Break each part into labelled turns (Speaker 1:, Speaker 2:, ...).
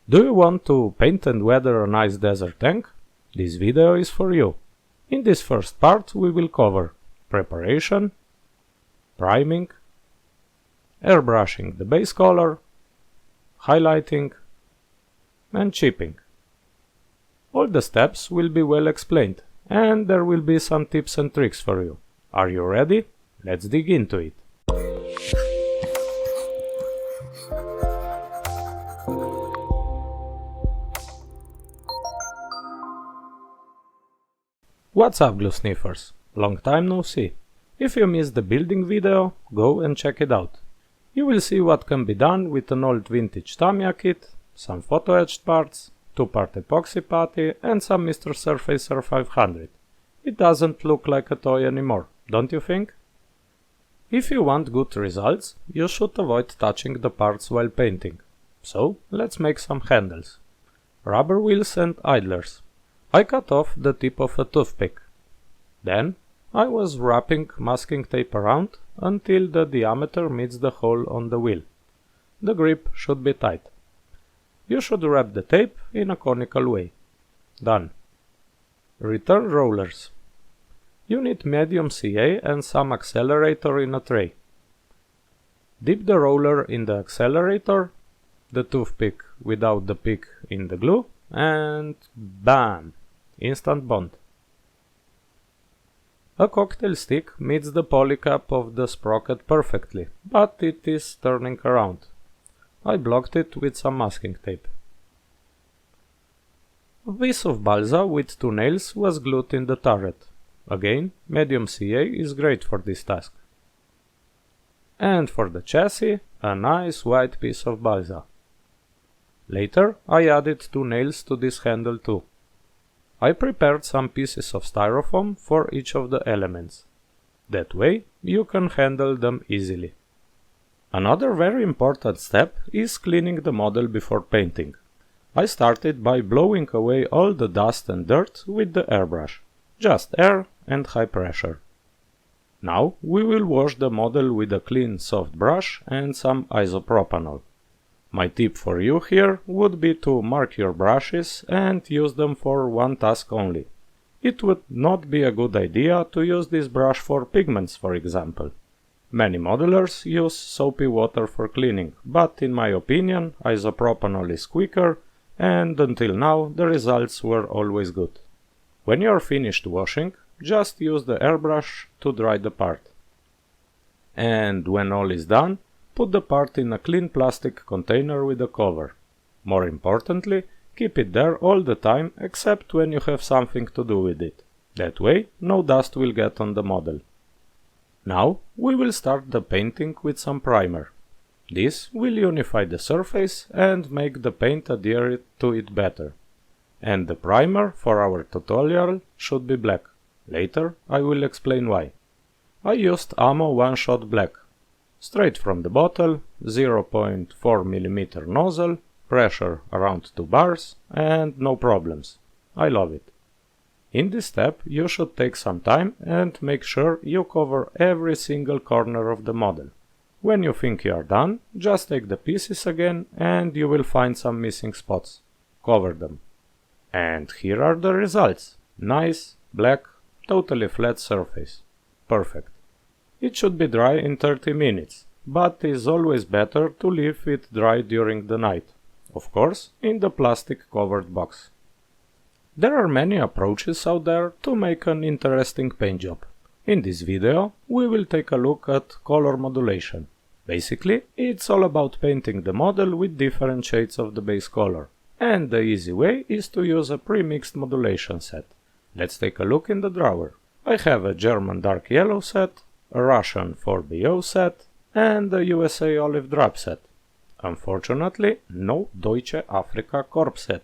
Speaker 1: Do you want to paint and weather a nice desert tank? This video is for you. In this first part we will cover preparation, priming, airbrushing the base color, highlighting and chipping. All the steps will be well explained and there will be some tips and tricks for you. Are you ready? Let's dig into it. What's up, glue sniffers? Long time no see. If you missed the building video, go and check it out. You will see what can be done with an old vintage Tamiya kit, some photo etched parts, 2-part epoxy putty and some Mr. Surfacer 500. It doesn't look like a toy anymore, don't you think? If you want good results, you should avoid touching the parts while painting. So, let's make some handles. Rubber wheels and idlers. I cut off the tip of a toothpick. Then, I was wrapping masking tape around until the diameter meets the hole on the wheel. The grip should be tight. You should wrap the tape in a conical way. Done. Return rollers. You need medium CA and some accelerator in a tray. Dip the roller in the accelerator, the toothpick without the pick in the glue, and bam! Instant bond. A cocktail stick meets the polycap of the sprocket perfectly, but it is turning around. I blocked it with some masking tape. A piece of balsa with 2 nails was glued in the turret. Again, medium CA is great for this task. And for the chassis, a nice white piece of balsa. Later, I added 2 nails to this handle too. I prepared some pieces of styrofoam for each of the elements. That way, you can handle them easily. Another very important step is cleaning the model before painting. I started by blowing away all the dust and dirt with the airbrush. Just air and high pressure. Now we will wash the model with a clean soft brush and some isopropanol. My tip for you here would be to mark your brushes and use them for one task only. It would not be a good idea to use this brush for pigments, for example. Many modelers use soapy water for cleaning, but in my opinion isopropanol is quicker and until now the results were always good. When you are finished washing, just use the airbrush to dry the part. And when all is done, put the part in a clean plastic container with a cover. More importantly, keep it there all the time except when you have something to do with it. That way, no dust will get on the model. Now, we will start the painting with some primer. This will unify the surface and make the paint adhere to it better. And the primer for our tutorial should be black. Later, I will explain why. I used Ammo one-shot black. Straight from the bottle, 0.4 mm nozzle, pressure around 2 bars, and no problems. I love it. In this step, you should take some time and make sure you cover every single corner of the model. When you think you are done, just take the pieces again and you will find some missing spots. Cover them. And here are the results. Nice, black, totally flat surface. Perfect. It should be dry in 30 minutes, but is always better to leave it dry during the night. Of course, in the plastic covered box. There are many approaches out there to make an interesting paint job. In this video, we will take a look at color modulation. Basically, it's all about painting the model with different shades of the base color. And the easy way is to use a pre-mixed modulation set. Let's take a look in the drawer. I have a German dark yellow set, a Russian 4BO set, and a USA olive drab set. Unfortunately, no Deutsche Afrika Korb set.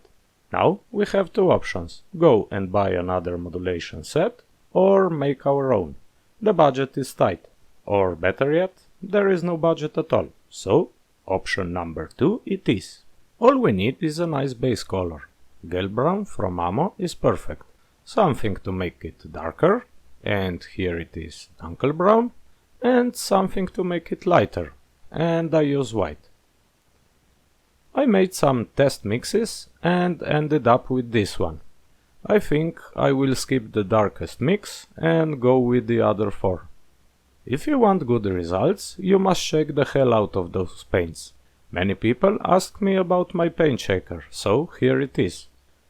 Speaker 1: Now we have 2 options. Go and buy another modulation set, or make our own. The budget is tight. Or better yet, there is no budget at all. So, option number 2 it is. All we need is a nice base color. Gelb-brown from Ammo is perfect. Something to make it darker, and here it is dunkelbraun, and something to make it lighter, and I use white. I made some test mixes and ended up with this one. I think I will skip the darkest mix and go with the other 4. If you want good results, you must shake the hell out of those paints. Many people ask me about my paint shaker, so here it is.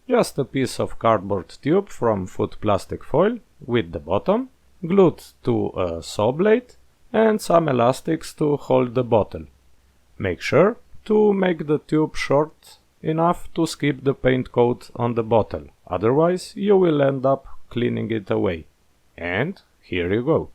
Speaker 1: Just a piece of cardboard tube from foot plastic foil with the bottom, glued to a saw blade, and some elastics to hold the bottle. Make sure to make the tube short enough to skip the paint coat on the bottle, otherwise you will end up cleaning it away. And here you go.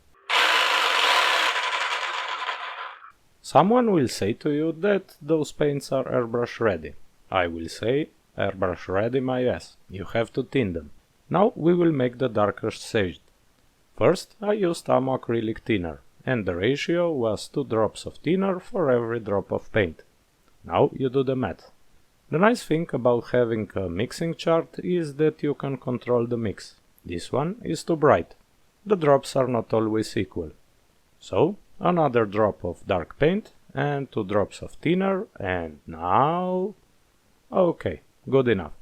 Speaker 1: Someone will say to you that those paints are airbrush ready. I will say, airbrush ready my ass, you have to tint them. Now we will make the darker shade. First I used Tamiya acrylic thinner, and the ratio was 2 drops of thinner for every drop of paint. Now you do the math. The nice thing about having a mixing chart is that you can control the mix. This one is too bright. The drops are not always equal. So, another drop of dark paint and 2 drops of thinner, and now... Okay, good enough.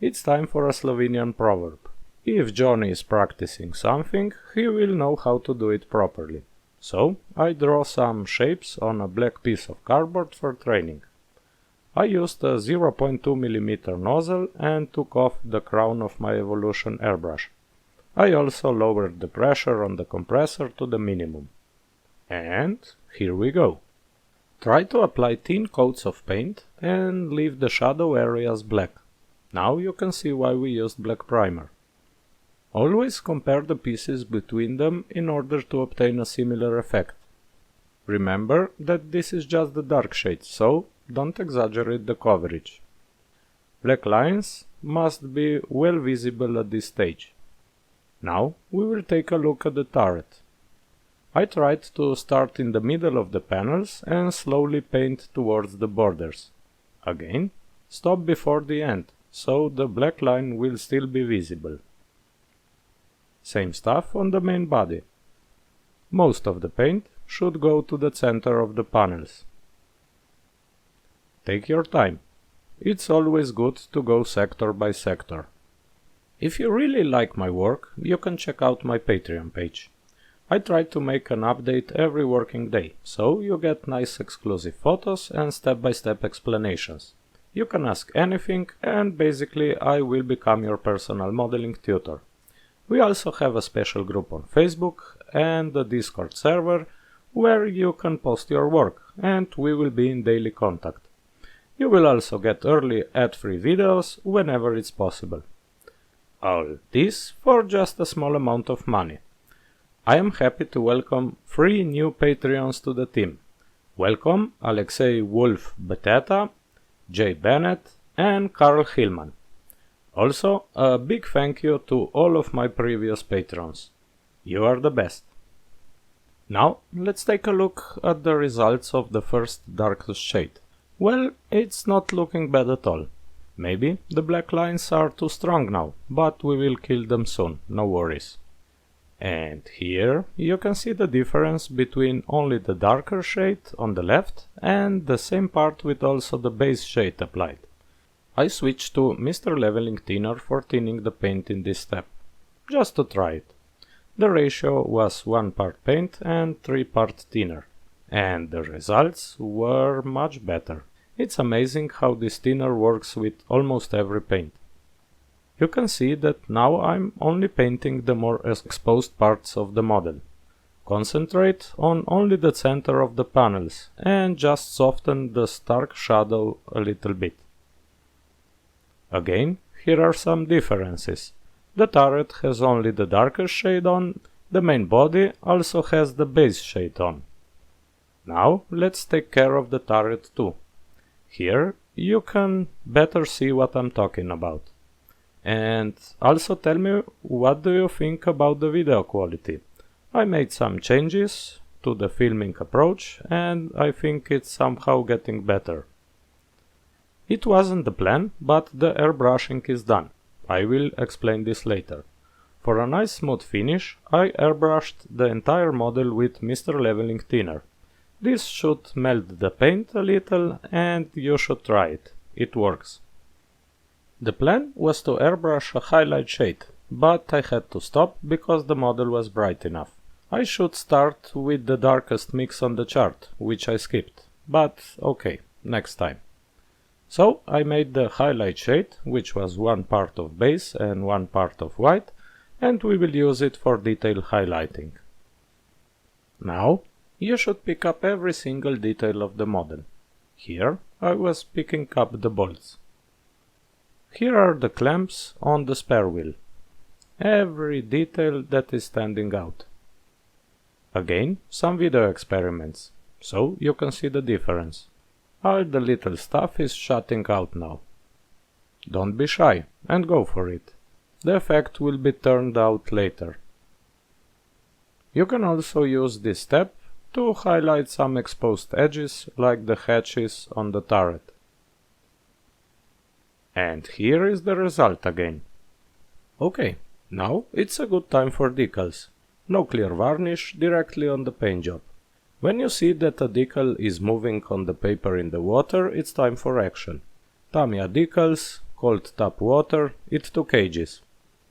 Speaker 1: It's time for a Slovenian proverb. If Johnny is practicing something, he will know how to do it properly. So, I draw some shapes on a black piece of cardboard for training. I used a 0.2 mm nozzle and took off the crown of my Evolution airbrush. I also lowered the pressure on the compressor to the minimum. And here we go. Try to apply thin coats of paint and leave the shadow areas black. Now you can see why we used black primer. Always compare the pieces between them in order to obtain a similar effect. Remember that this is just the dark shade, so don't exaggerate the coverage. Black lines must be well visible at this stage. Now we will take a look at the turret. I tried to start in the middle of the panels and slowly paint towards the borders. Again, stop before the end, so the black line will still be visible. Same stuff on the main body. Most of the paint should go to the center of the panels. Take your time. It's always good to go sector by sector. If you really like my work, you can check out my Patreon page. I try to make an update every working day, so you get nice exclusive photos and step-by-step explanations. You can ask anything, and basically I will become your personal modeling tutor. We also have a special group on Facebook and a Discord server where you can post your work, and we will be in daily contact. You will also get early ad-free videos whenever it's possible. All this for just a small amount of money. I am happy to welcome 3 new Patreons to the team. Welcome Alexei Wolf Beteta, Jay Bennett and Carl Hillman. Also, a big thank you to all of my previous patrons. You are the best. Now, let's take a look at the results of the first darkest shade. Well, it's not looking bad at all. Maybe the black lines are too strong now, but we will kill them soon, no worries. And here you can see the difference between only the darker shade on the left and the same part with also the base shade applied. I switched to Mr. Leveling Thinner for thinning the paint in this step, just to try it. The ratio was 1 part paint and 3 part thinner, and the results were much better. It's amazing how this thinner works with almost every paint. You can see that now I'm only painting the more exposed parts of the model. Concentrate on only the center of the panels and just soften the stark shadow a little bit. Again, here are some differences. The turret has only the darkest shade on, the main body also has the base shade on. Now let's take care of the turret too. Here you can better see what I'm talking about. And also tell me what do you think about the video quality. I made some changes to the filming approach and I think it's somehow getting better. It wasn't the plan, but the airbrushing is done. I will explain this later. For a nice smooth finish, I airbrushed the entire model with Mr. Leveling Thinner. This should melt the paint a little and you should try it. It works. The plan was to airbrush a highlight shade, but I had to stop because the model was bright enough. I should start with the darkest mix on the chart, which I skipped, but okay, next time. So I made the highlight shade, which was one part of base and one part of white, and we will use it for detail highlighting. Now, you should pick up every single detail of the model. Here, I was picking up the bolts. Here are the clamps on the spare wheel. Every detail that is standing out. Again, some video experiments, so you can see the difference. All the little stuff is shutting out now. Don't be shy and go for it. The effect will be turned out later. You can also use this step to highlight some exposed edges like the hatches on the turret. And here is the result again. Okay, now it's a good time for decals. No clear varnish directly on the paint job. When you see that a decal is moving on the paper in the water, it's time for action. Tamiya decals, cold tap water, it took ages.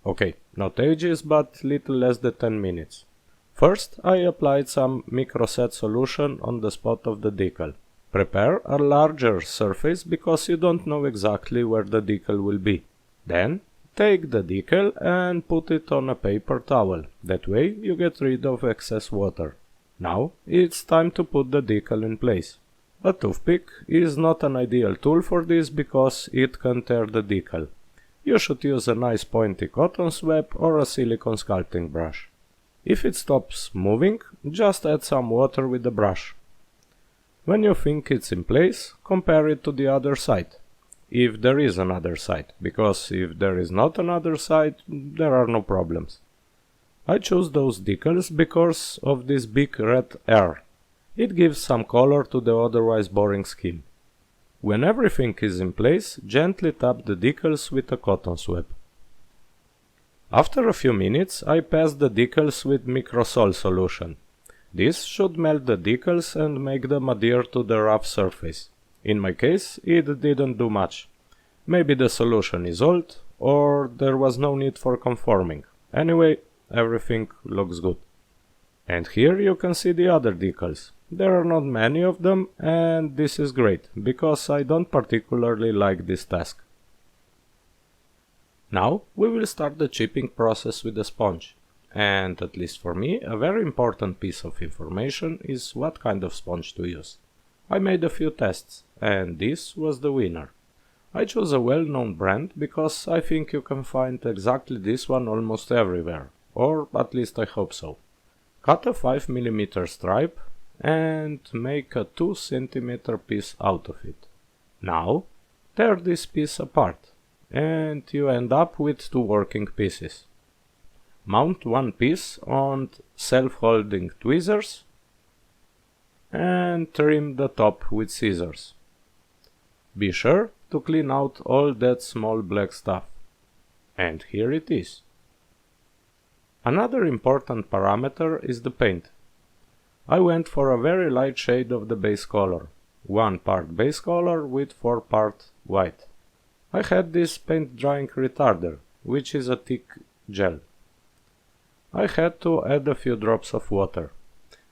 Speaker 1: Okay, not ages, but little less than 10 minutes. First, I applied some microset solution on the spot of the decal. Prepare a larger surface because you don't know exactly where the decal will be. Then, take the decal and put it on a paper towel. That way you get rid of excess water. Now it's time to put the decal in place. A toothpick is not an ideal tool for this because it can tear the decal. You should use a nice pointy cotton swab or a silicone sculpting brush. If it stops moving, just add some water with the brush. When you think it's in place, compare it to the other side. If there is another side, because if there is not another side, there are no problems. I chose those decals because of this big red R. It gives some color to the otherwise boring scheme. When everything is in place, gently tap the decals with a cotton swab. After a few minutes, I passed the decals with microsol solution. This should melt the decals and make them adhere to the rough surface. In my case, it didn't do much. Maybe the solution is old, or there was no need for conforming. Anyway, everything looks good. And here you can see the other decals. There are not many of them, and this is great, because I don't particularly like this task. Now we will start the chipping process with the sponge. And at least for me, a very important piece of information is what kind of sponge to use. I made a few tests, and this was the winner. I chose a well-known brand because I think you can find exactly this one almost everywhere, or at least I hope so. Cut a 5mm stripe and make a 2 cm piece out of it. Now, tear this piece apart, and you end up with 2 working pieces. Mount one piece on self-holding tweezers and trim the top with scissors. Be sure to clean out all that small black stuff. And here it is. Another important parameter is the paint. I went for a very light shade of the base color, 1 part base color with 4 part white. I had this paint drying retarder, which is a thick gel. I had to add a few drops of water.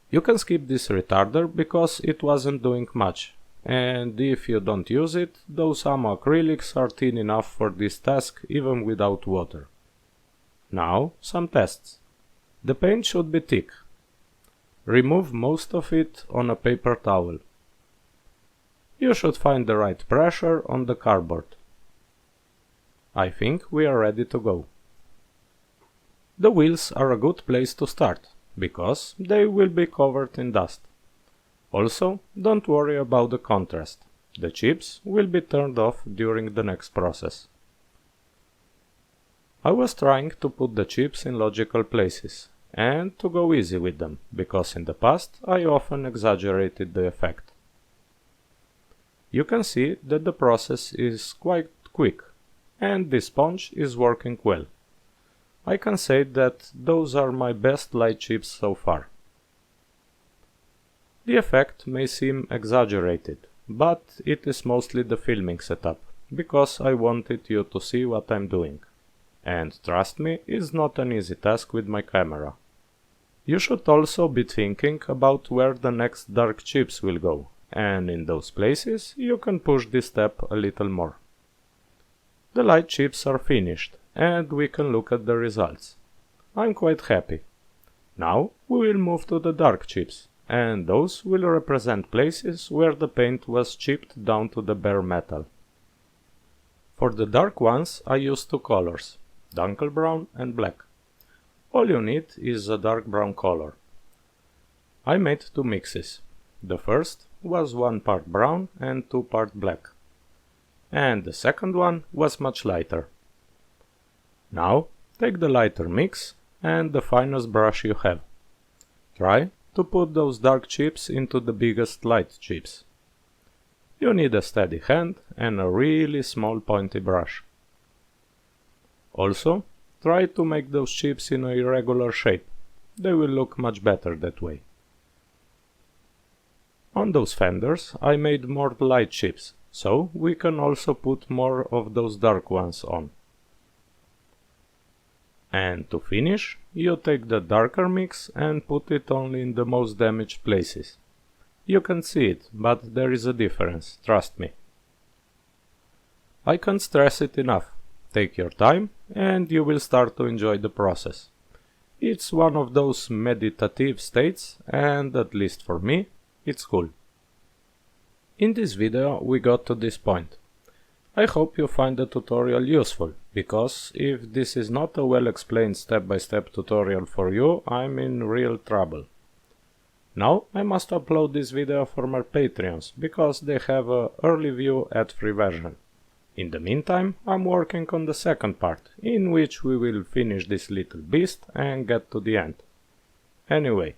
Speaker 1: You can skip this retarder because it wasn't doing much, and if you don't use it, those AMO acrylics are thin enough for this task even without water. Now, some tests. The paint should be thick. Remove most of it on a paper towel. You should find the right pressure on the cardboard. I think we are ready to go. The wheels are a good place to start, because they will be covered in dust. Also, don't worry about the contrast. The chips will be turned off during the next process. I was trying to put the chips in logical places, and to go easy with them, because in the past I often exaggerated the effect. You can see that the process is quite quick, and this sponge is working well. I can say that those are my best light chips so far. The effect may seem exaggerated, but it is mostly the filming setup, because I wanted you to see what I'm doing. And trust me, it's not an easy task with my camera. You should also be thinking about where the next dark chips will go, and in those places you can push this step a little more. The light chips are finished, and we can look at the results. I'm quite happy. Now we will move to the dark chips, and those will represent places where the paint was chipped down to the bare metal. For the dark ones I used two colors, dunkel brown and black. All you need is a dark brown color. I made two mixes. The first was 1 part brown and 2 part black. And the second one was much lighter. Now take the lighter mix and the finest brush you have. Try to put those dark chips into the biggest light chips. You need a steady hand and a really small pointy brush. Also, try to make those chips in a irregular shape. They will look much better that way. On those fenders I made more light chips, so we can also put more of those dark ones on. And to finish, you take the darker mix and put it only in the most damaged places. You can see it, but there is a difference, trust me. I can't stress it enough. Take your time and you will start to enjoy the process. It's one of those meditative states and, at least for me, it's cool. In this video we got to this point. I hope you find the tutorial useful, because if this is not a well explained step-by-step tutorial for you, I'm in real trouble. Now I must upload this video for my Patreons, because they have an early view ad-free version. In the meantime, I'm working on the second part, in which we will finish this little beast and get to the end. Anyway,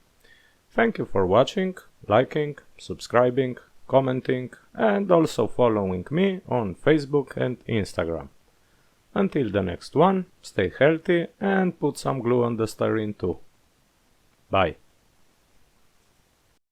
Speaker 1: thank you for watching, liking, subscribing, commenting, and also following me on Facebook and Instagram. Until the next one, stay healthy and put some glue on the styrene too. Bye.